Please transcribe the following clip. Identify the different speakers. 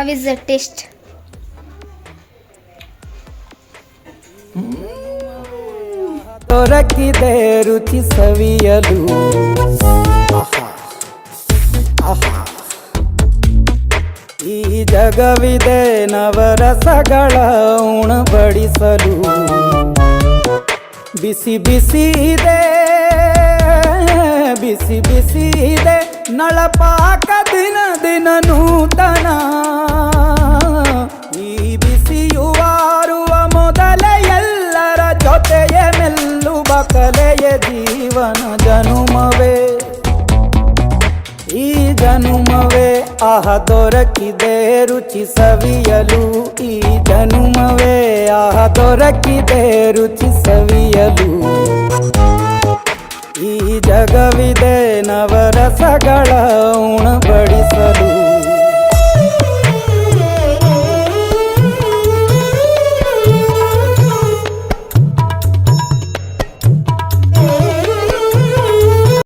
Speaker 1: How is the taste?
Speaker 2: ದೊರಕಿದೆ ರುಚಿ ಸವಿಯಲು. ಈ ಜಗವಿದೆ ನವರಸಗಳ ಉಣಬಡಿಸಲು. ಬಿಸಿ ಬಿಸಿ ಇದೆ, ಬಿಸಿ ಬಿಸಿ ಇದೆ ನಳಪಾಕ ದಿನ ದಿನ ನೂತನ. ಈ ಬಿಸಿಯುವಾರುವ ಮೊದಲೇ ಎಲ್ಲರ ಜೊತೆಯೇ ಮೆಲ್ಲುವ ಕಲೆಯ ಜೀವನ ಜನುಮವೇ. ಈ ಜನುಮವೇ ಆಹ ದೊರಕಿದೆ ರುಚಿ ಸವಿಯಲು. ಈ ಜನುಮವೇ ಆಹ ದೊರಕಿದೆ ರುಚಿ ಸವಿಯಲು. ಈ ಜಗವಿದೆ ನವರಸಗಳ